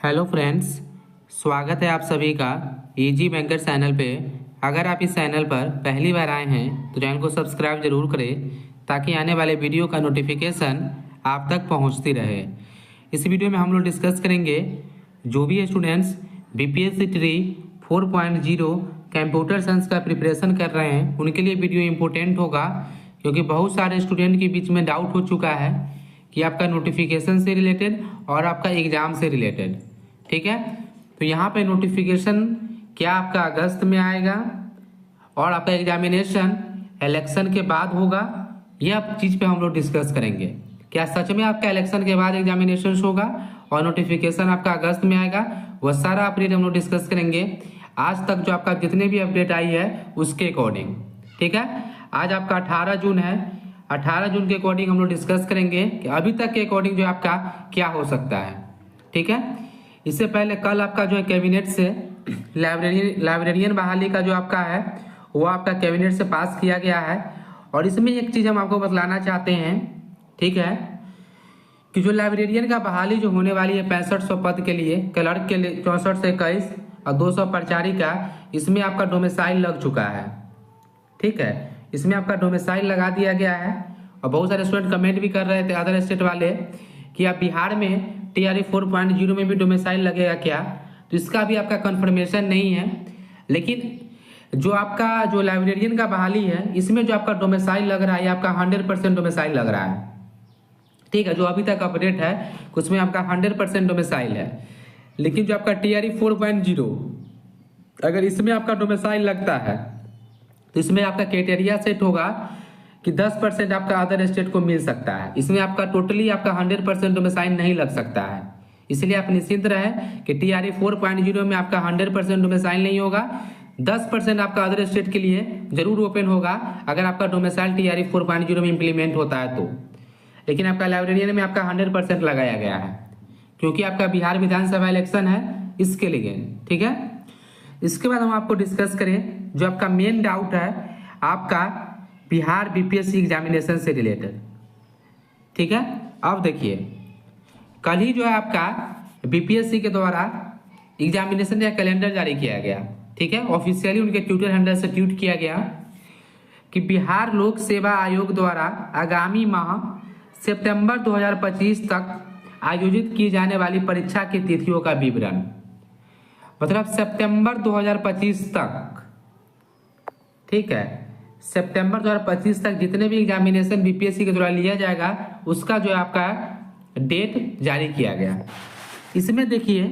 Hello friends, स्वागत है आप सभी का इजी बैंकर चैनल पे। अगर आप इस चैनल पर पहली बार आए हैं तो चैनल को सब्सक्राइब जरूर करें ताकि आने वाले वीडियो का नोटिफिकेशन आप तक पहुंचती रहे। इस वीडियो में हम लोग डिस्कस करेंगे जो भी students BPSC tree 4.0 computer science का प्रिपरेशन कर रहे हैं उनके लिए वीडियो इम्पोर्टेंट होगा, क्योंकि बहुत सारे स्टूडेंट के बीच में डाउट हो चुका है कि आपका नोटिफिकेशन से रिलेटेड और आपका एग्ज़ाम से रिलेटेड। ठीक है, तो यहाँ पे नोटिफिकेशन क्या आपका अगस्त में आएगा और आपका एग्जामिनेशन इलेक्शन के बाद होगा, यह चीज़ पे हम लोग डिस्कस करेंगे। क्या सच में आपका इलेक्शन के बाद एग्जामिनेशन होगा और नोटिफिकेशन आपका अगस्त में आएगा, वह सारा अपडेट हम लोग डिस्कस करेंगे आज तक जो आपका जितने भी अपडेट आई है उसके अकॉर्डिंग। ठीक है, आज आपका 18 जून है। 18 जून के अकॉर्डिंग हम लोग डिस्कस करेंगे कि अभी तक के अकॉर्डिंग जो आपका क्या हो सकता है। ठीक है, इससे पहले कल आपका जो है कैबिनेट से लाइब्रेरियन बहाली का जो आपका है वो आपका कैबिनेट से पास किया गया है। और इसमें एक चीज़ हम आपको बतलाना चाहते हैं, ठीक है, कि जो लाइब्रेरियन का बहाली जो होने वाली है 6500 पद के लिए, क्लर्क के लिए 64 से 21 और 200 प्रचारी का, इसमें आपका डोमिसाइल लग चुका है। ठीक है, इसमें आपका डोमिसाइल लगा दिया गया है। और बहुत सारे स्टूडेंट कमेंट भी कर रहे थे अदर स्टेट वाले कि आप बिहार में TRE 4.0 में भी डोमिसाइल लगेगा क्या, तो इसका भी आपका कंफर्मेशन नहीं है। लेकिन जो आपका जो लाइब्रेरियन का बहाली है इसमें जो आपका डोमिसाइल लग रहा है आपका 100% डोमिसाइल लग रहा है। ठीक है, जो अभी तक अपडेट है उसमें आपका 100% डोमिसाइल है। लेकिन जो आपका TRE 4.0 अगर इसमें आपका डोमिसाइल लगता है तो इसमें आपका क्राइटेरिया सेट होगा कि 10% आपका अदर स्टेट को मिल सकता है। इसमें आपका टोटली आपका 100% डोमिसाइल नहीं लग सकता है। इसलिए आप निश्चिंत रहें कि TRE 4.0 में आपका 100% डोमिसाइल नहीं होगा। 10% आपका अदर स्टेट के लिए जरूर ओपन होगा अगर आपका डोमिसाइल TRE 4.0 में इम्प्लीमेंट होता है तो। लेकिन आपका लाइब्रेरियन में आपका 100% लगाया गया है, क्योंकि आपका बिहार विधानसभा इलेक्शन है इसके लिए। ठीक है, इसके बाद हम आपको डिस्कस करें जो आपका मेन डाउट है आपका बिहार बीपीएससी एग्जामिनेशन से रिलेटेड। ठीक है, अब देखिए कल ही जो है आपका बीपीएससी के द्वारा एग्जामिनेशन का कैलेंडर जारी किया गया। ठीक है, ऑफिशियली उनके ट्विटर हैंडल से ट्वीट किया गया कि बिहार लोक सेवा आयोग द्वारा आगामी माह सितंबर 2025 तक आयोजित की जाने वाली परीक्षा की तिथियों का विवरण, मतलब सितंबर 2025 तक। ठीक है, सितंबर 2025 तक जितने भी एग्जामिनेशन बीपीएससी के द्वारा लिया जाएगा उसका जो है आपका डेट जारी किया गया। इसमें देखिए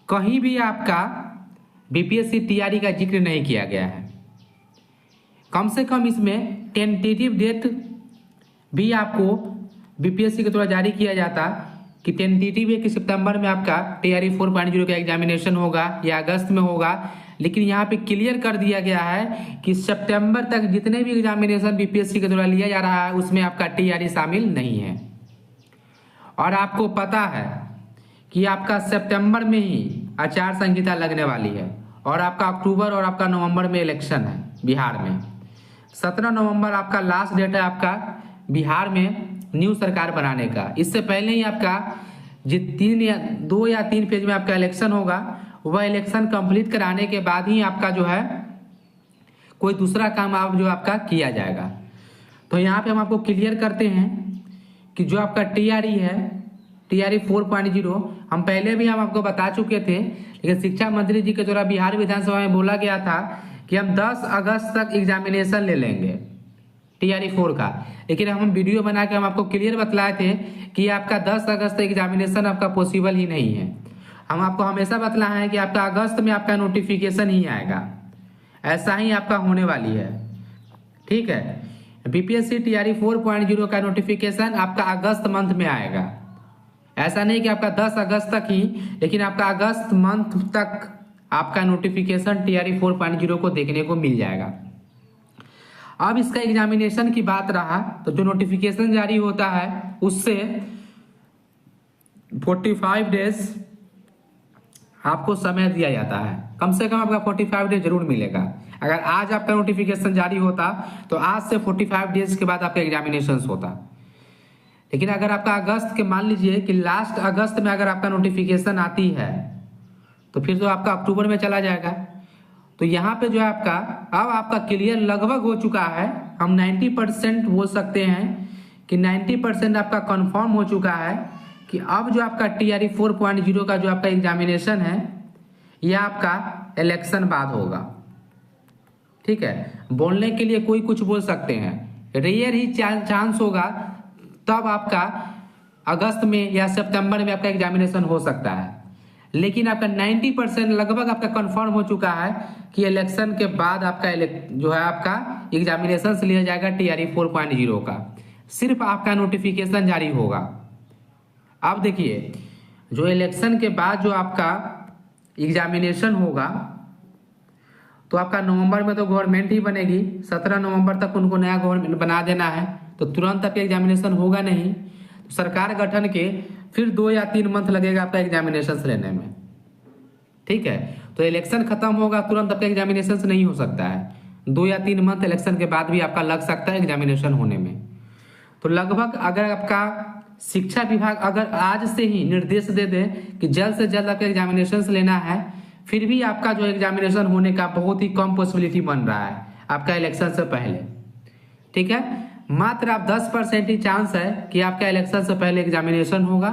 कहीं भी आपका बीपीएससी टीआरई का जिक्र नहीं किया गया है। कम से कम इसमें टेंटेटिव डेट भी आपको बीपीएससी के द्वारा जारी किया जाता कि टेंटेटिव है कि सितंबर में आपका TRE 4.0 का एग्जामिनेशन होगा या अगस्त में होगा। लेकिन यहाँ पे क्लियर कर दिया गया है कि सितंबर तक जितने भी एग्जामिनेशन बीपीएससी के द्वारा लिया जा रहा है उसमें आपका TRE शामिल नहीं है। और आपको पता है कि आपका सितंबर में ही आचार संहिता लगने वाली है और आपका अक्टूबर और आपका नवंबर में इलेक्शन है बिहार में। 17 नवंबर आपका लास्ट डेट है आपका बिहार में न्यू सरकार बनाने का। इससे पहले ही आपका जो 2 या 3 फेज में आपका इलेक्शन होगा, वह इलेक्शन कंप्लीट कराने के बाद ही आपका जो है कोई दूसरा काम आप जो आपका किया जाएगा। तो यहाँ पे हम आपको क्लियर करते हैं कि जो आपका TRE है TRE 4.0 हम पहले भी हम आपको बता चुके थे, लेकिन शिक्षा मंत्री जी के द्वारा बिहार विधानसभा में बोला गया था कि हम 10 अगस्त तक एग्जामिनेशन ले लेंगे TRE 4 का। लेकिन हम वीडियो बना के हम आपको क्लियर बतलाए थे कि आपका 10 अगस्त तक एग्जामिनेशन आपका पॉसिबल ही नहीं है। हम आपको हमेशा बतलाए हैं कि आपका अगस्त में आपका नोटिफिकेशन ही आएगा, ऐसा ही आपका होने वाली है। ठीक है, बीपीएससी TRE 4.0 का नोटिफिकेशन आपका अगस्त मंथ में आएगा। ऐसा नहीं कि आपका 10 अगस्त तक ही, लेकिन आपका अगस्त मंथ तक आपका नोटिफिकेशन TRE 4.0 को देखने को मिल जाएगा। अब इसका एग्जामिनेशन की बात रहा तो जो नोटिफिकेशन जारी होता है उससे 45 डेज आपको समय दिया जाता है। कम से कम आपका 45 डेज जरूर मिलेगा। अगर आज आपका नोटिफिकेशन जारी होता तो आज से 45 डेज के बाद आपका एग्जामिनेशन होता। लेकिन अगर आपका अगस्त के मान लीजिए कि लास्ट अगस्त में अगर आपका नोटिफिकेशन आती है तो फिर तो आपका अक्टूबर में चला जाएगा। तो यहाँ पे जो है आपका अब आपका क्लियर लगभग हो चुका है, हम 90% बोल सकते हैं कि 90% आपका कंफर्म हो चुका है कि अब जो आपका TRE 4.0 का जो आपका एग्जामिनेशन है यह आपका इलेक्शन बाद होगा। ठीक है, बोलने के लिए कोई कुछ बोल सकते हैं, रेयर ही चांस होगा तब आपका अगस्त में या सितंबर में आपका एग्जामिनेशन हो सकता है, लेकिन आपका 90% लगभग आपका कंफर्म हो चुका है कि इलेक्शन के बाद आपका जो है आपका एग्जामिनेशन लिया जाएगा TRE 4.0 का। सिर्फ आपका नोटिफिकेशन जारी होगा। अब देखिए जो इलेक्शन के बाद जो आपका एग्जामिनेशन होगा तो आपका नवंबर में तो गवर्नमेंट ही बनेगी, 17 नवंबर तक उनको नया गवर्नमेंट बना देना है, तो तुरंत आपका एग्जामिनेशन होगा नहीं। तो सरकार गठन के फिर 2 या 3 मंथ लगेगा आपका एग्जामिनेशन लेने में। ठीक है, तो इलेक्शन खत्म होगा तुरंत आपका एग्जामिनेशन नहीं हो सकता है, 2 या 3 मंथ इलेक्शन के बाद भी आपका लग सकता है एग्जामिनेशन होने में। तो लगभग अगर आपका शिक्षा विभाग अगर आज से ही निर्देश दे दे कि जल्द से जल्द आपका एग्जामिनेशन लेना है, फिर भी आपका जो एग्जामिनेशन होने का बहुत ही कम पॉसिबिलिटी बन रहा है आपका इलेक्शन से पहले। ठीक है, मात्र आप 10% ही चांस है कि आपका इलेक्शन से पहले एग्जामिनेशन होगा,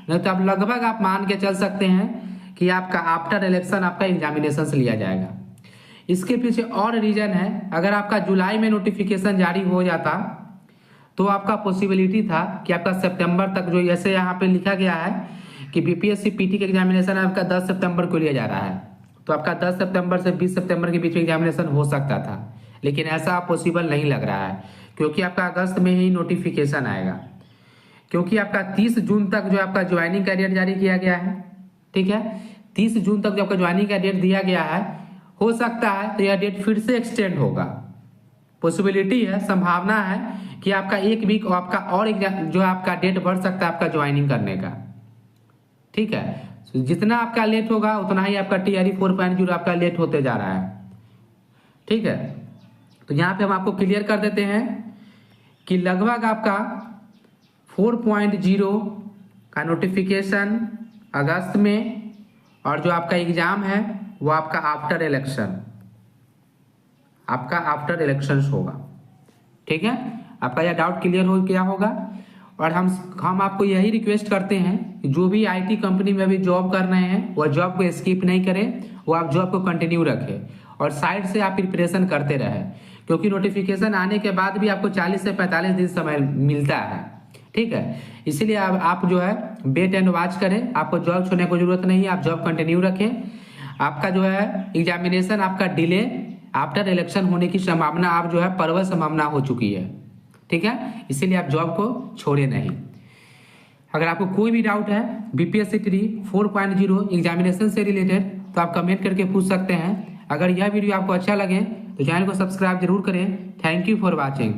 नहीं तो आप लगभग आप मान के चल सकते हैं कि आपका आफ्टर इलेक्शन आपका एग्जामिनेशन लिया जाएगा। इसके पीछे और रीजन है, अगर आपका जुलाई में नोटिफिकेशन जारी हो जाता तो आपका पॉसिबिलिटी था कि आपका सितंबर तक, जो जैसे यहाँ पे लिखा गया है कि BPSC PT का एग्जामिनेशन आपका 10 सितंबर को लिया जा रहा है, तो आपका 10 सितंबर से 20 सितंबर के बीच में एग्जामिनेशन हो सकता था, लेकिन ऐसा पॉसिबल नहीं लग रहा है क्योंकि आपका अगस्त में ही नोटिफिकेशन आएगा। क्योंकि आपका 30 जून तक जो आपका ज्वाइनिंग का डेट जारी किया गया है। ठीक है, 30 जून तक जो आपका ज्वाइनिंग का डेट दिया गया है, हो सकता है तो यह डेट फिर से एक्सटेंड होगा। पॉसिबिलिटी है, संभावना है कि आपका 1 वीक आपका और जो आपका डेट बढ़ सकता है आपका ज्वाइनिंग करने का। ठीक है, जितना आपका लेट होगा उतना ही आपका TRE 4.0 आपका लेट होते जा रहा है। ठीक है, तो यहाँ पे हम आपको क्लियर कर देते हैं कि लगभग आपका 4.0 का नोटिफिकेशन अगस्त में, और जो आपका एग्जाम है वो आपका आफ्टर इलेक्शन होगा। ठीक है, आपका यह डाउट क्लियर हो गया होगा। और हम आपको यही रिक्वेस्ट करते हैं कि जो भी IT कंपनी में अभी जॉब कर रहे हैं वो जॉब को स्किप नहीं करें, वो आप जॉब को कंटिन्यू रखें और साइड से आप प्रिपरेशन करते रहें, क्योंकि नोटिफिकेशन आने के बाद भी आपको 40 से 45 दिन समय मिलता है। ठीक है, इसीलिए आप जो है वेट एंड वॉच करें, आपको जॉब छोड़ने की जरूरत नहीं है, आप जॉब कंटिन्यू रखें। आपका जो है एग्जामिनेशन आपका डिले आफ्टर इलेक्शन होने की संभावना आप जो है प्रबल संभावना हो चुकी है। ठीक है, इसीलिए आप जॉब को छोड़े नहीं। अगर आपको कोई भी डाउट है BPSC TRE 4.0 एग्जामिनेशन से रिलेटेड तो आप कमेंट करके पूछ सकते हैं। अगर यह वीडियो आपको अच्छा लगे तो चैनल को सब्सक्राइब जरूर करें। Thank you for watching.